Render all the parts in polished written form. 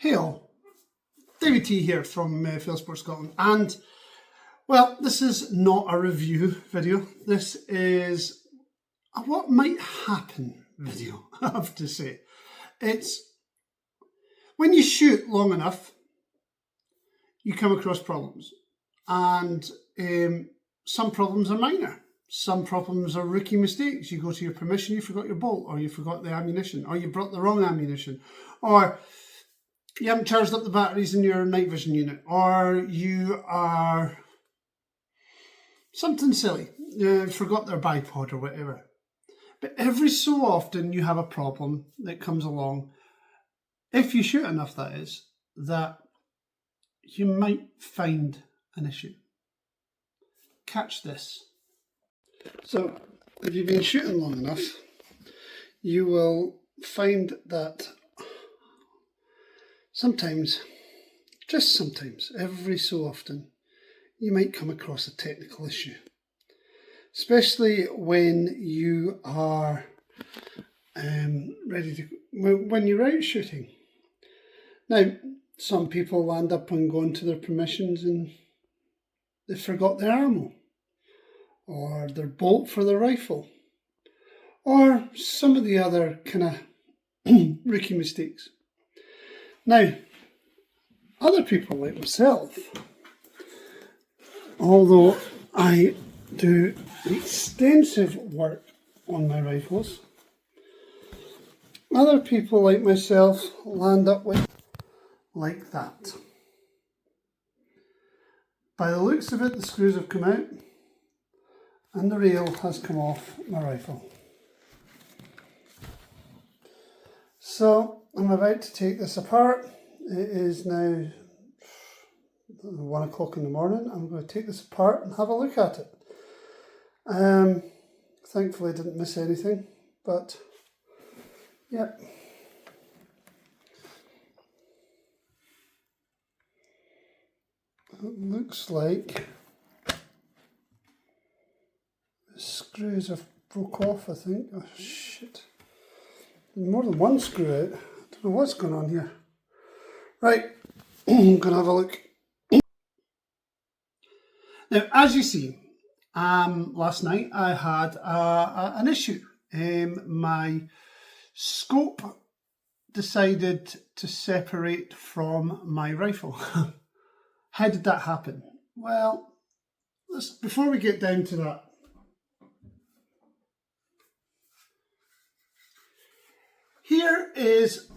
Hey all, David T here from Failsport Scotland, and well, this is not a review video. This is a what might happen video, I have to say. It's when you shoot long enough, you come across problems, and some problems are minor. Some problems are rookie mistakes. You go to your permission, you forgot your bolt, or you forgot the ammunition, or you brought the wrong ammunition, or you haven't charged up the batteries in your night vision unit, or you are something silly, you forgot their bipod or whatever. But every so often you have a problem that comes along, if you shoot enough that is, that you might find an issue. Catch this. So if you've been shooting long enough, you will find that sometimes, just sometimes, every so often, you might come across a technical issue. Especially when you are when you're out shooting. Now, some people land up on going to their permissions and they forgot their ammo, or their bolt for their rifle, or some of the other kind of rookie mistakes. Now, other people like myself, although I do extensive work on my rifles, other people like myself land up with like that. By the looks of it, the screws have come out and the rail has come off my rifle. So I'm about to take this apart. It is now 1 o'clock in the morning. I'm going to take this apart and have a look at it. Thankfully I didn't miss anything, but yeah. It looks like the screws have broke off, I think. Oh shit. More than one screw out. I don't know what's going on here. Right, I'm going to have a look. Now, as you see, last night I had an issue. My scope decided to separate from my rifle. How did that happen? Well, before we get down to that, here is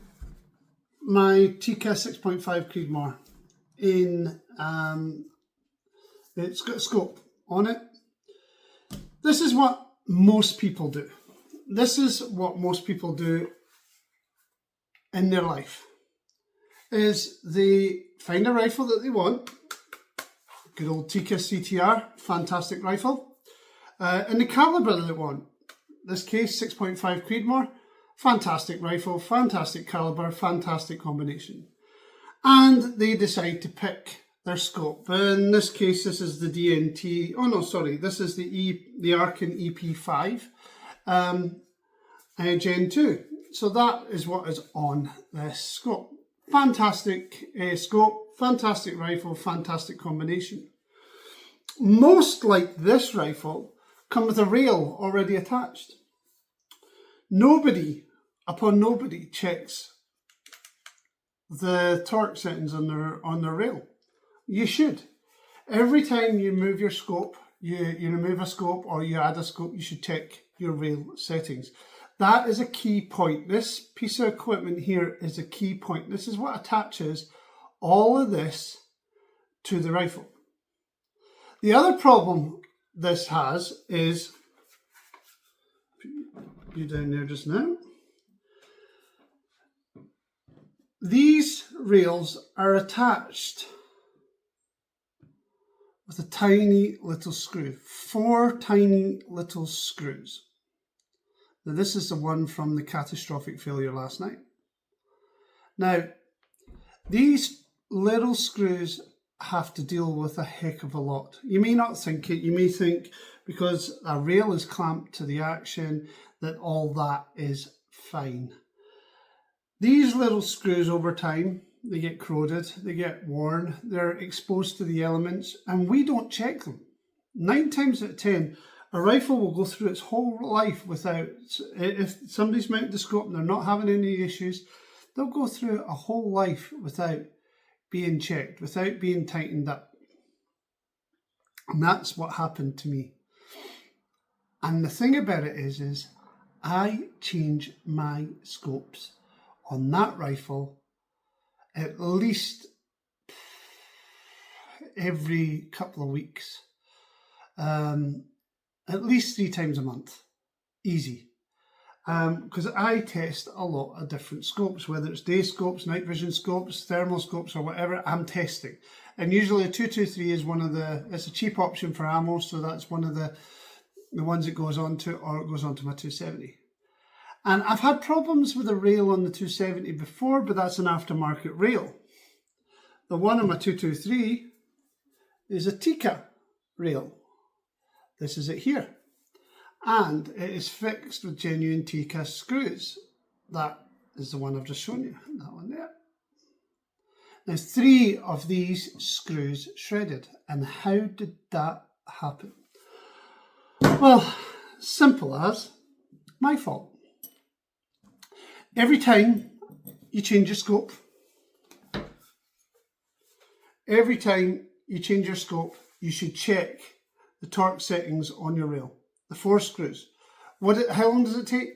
my Tikka 6.5 Creedmoor in it's got a scope on it. This is what most people do. This is what most people do in their life. Is they find a rifle that they want. Good old Tikka CTR, fantastic rifle. And the caliber that they want. In this case, 6.5 Creedmoor, fantastic rifle, fantastic caliber, fantastic combination. And they decide to pick their scope. In this case, this is the DNT. Oh no, sorry, this is the Arken EP5 Gen 2. So that is what is on this scope. Fantastic scope, fantastic rifle, fantastic combination. Most, like this rifle, come with a rail already attached. Nobody checks the torque settings on their rail. You should. Every time you move your scope, you remove a scope or you add a scope, you should check your rail settings. That is a key point. This piece of equipment here is a key point. This is what attaches all of this to the rifle. The other problem this has is, you down there just now, these rails are attached with a tiny little screw, 4 tiny little screws. Now this is the one from the catastrophic failure last night. Now, these little screws have to deal with a heck of a lot. You may not think it, you may think because a rail is clamped to the action that all that is fine. These little screws over time they get corroded, they get worn, they're exposed to the elements, and we don't check them. 9 times out of 10, a rifle will go through its whole life without, if somebody's mounted the scope and they're not having any issues, they'll go through a whole life without being checked, without being tightened up. And that's what happened to me. And the thing about it is I change my scopes on that rifle at least every couple of weeks. At least 3 times a month. Easy. Because I test a lot of different scopes, whether it's day scopes, night vision scopes, thermal scopes, or whatever, I'm testing. And usually a 223 is it's a cheap option for ammo, so that's one of the ones it goes on to, or it goes on to my 270. And I've had problems with the rail on the 270 before, but that's an aftermarket rail. The one on my 223 is a Tikka rail. This is it here. And it is fixed with genuine Tikka screws. That is the one I've just shown you, that one there. Now 3 of these screws shredded. And how did that happen? Well, simple as my fault. Every time you change your scope, you should check the torque settings on your rail. The 4 screws. How long does it take?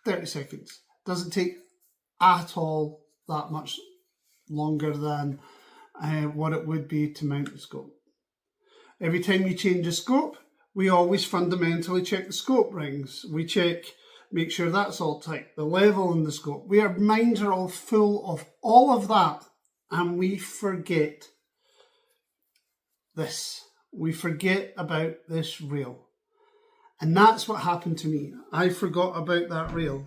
30 seconds. Doesn't take at all that much longer than what it would be to mount the scope. Every time you change a scope, we always fundamentally check the scope rings. We make sure that's all tight, the level in the scope. Our minds are all full of all of that, and we forget this. We forget about this rail. And that's what happened to me. I forgot about that rail.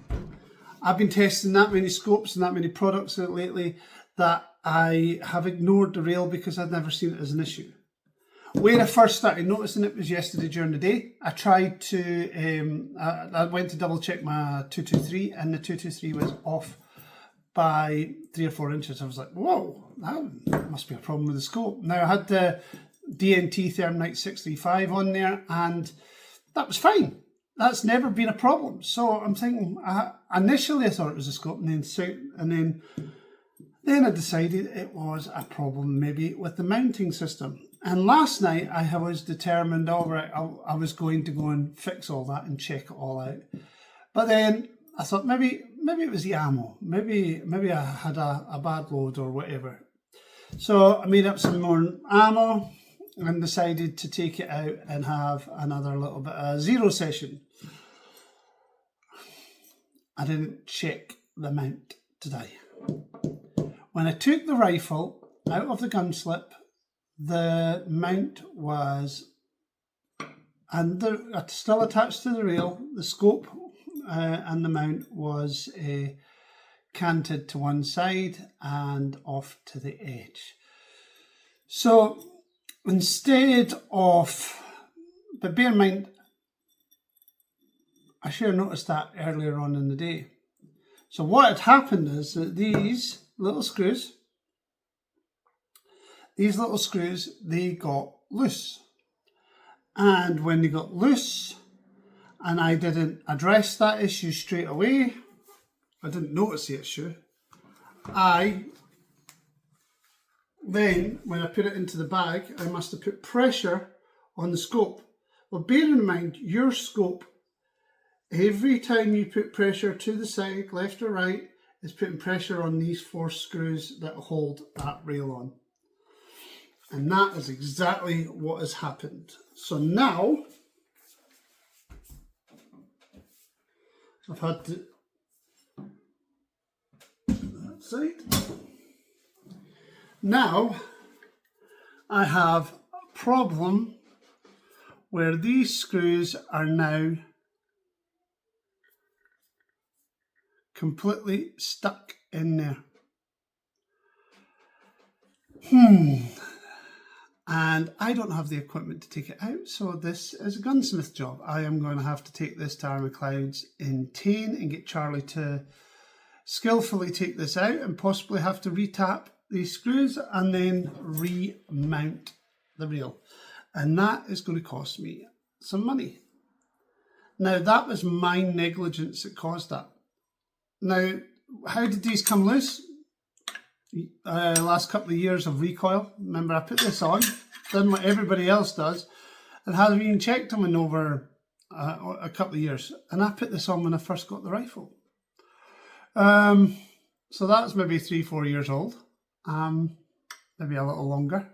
I've been testing that many scopes and that many products lately that I have ignored the rail because I'd never seen it as an issue. Where I first started noticing it was yesterday during the day. I tried to, I went to double check my 223 and the 223 was off by 3 or 4 inches. I was like, whoa, that must be a problem with the scope. Now I had the DNT Thermite 635 on there and that was fine. That's never been a problem. So I'm thinking, initially I thought it was a scope and then I decided it was a problem maybe with the mounting system. And last night I was determined, all right, I was going to go and fix all that and check it all out. But then I thought maybe it was the ammo. Maybe I had a bad load or whatever. So I made up some more ammo and decided to take it out and have another little bit of zero session. I didn't check the mount today. When I took the rifle out of the gun slip, the mount was still attached to the rail. The scope and the mount was canted to one side and off to the edge. So instead of, but bear in mind, I should have noticed that earlier on in the day. So what had happened is that these little screws, they got loose. And when they got loose, and I didn't address that issue straight away, I didn't notice the issue, then when I put it into the bag, I must have put pressure on the scope. Well, bear in mind, your scope, every time you put pressure to the side, left or right, is putting pressure on these 4 screws that hold that rail on. And that is exactly what has happened. So now, I've had to, that side. Now, I have a problem where these screws are now completely stuck in there. And I don't have the equipment to take it out, so this is a gunsmith job. I am going to have to take this to Army Clouds in Tain and get Charlie to skillfully take this out and possibly have to retap these screws and then remount the reel. And that is going to cost me some money. Now, that was my negligence that caused that. Now, how did these come loose? Last couple of years of recoil. Remember, I put this on, done what everybody else does, and haven't even checked them in over a couple of years. And I put this on when I first got the rifle. So that's maybe 3-4 years old, maybe a little longer.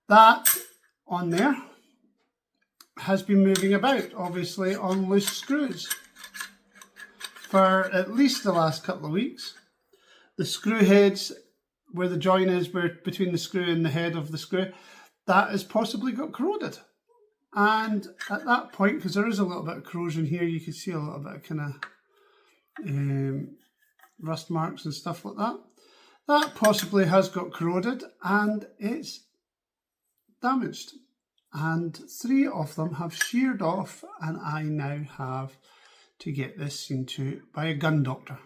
That on there has been moving about, obviously, on loose screws for at least the last couple of weeks. The screw heads, where the join is between the screw and the head of the screw, that has possibly got corroded. And at that point, because there is a little bit of corrosion here, you can see a little bit of kind of rust marks and stuff like that. That possibly has got corroded and it's damaged. And 3 of them have sheared off, and I now have to get this seen to by a gun doctor,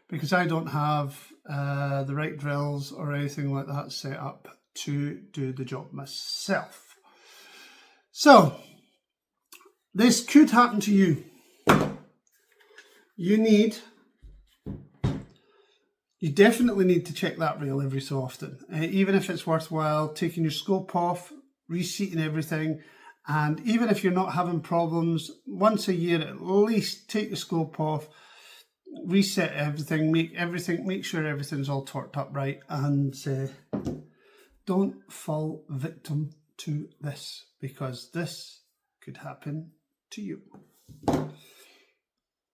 because I don't have the right drills or anything like that set up to do the job myself. So this could happen to you. You definitely need to check that reel every so often, even if it's worthwhile taking your scope off, reseating everything, and even if you're not having problems, once a year at least take the scope off, reset everything, make sure everything's all torqued up right, and don't fall victim to this, because this could happen to you.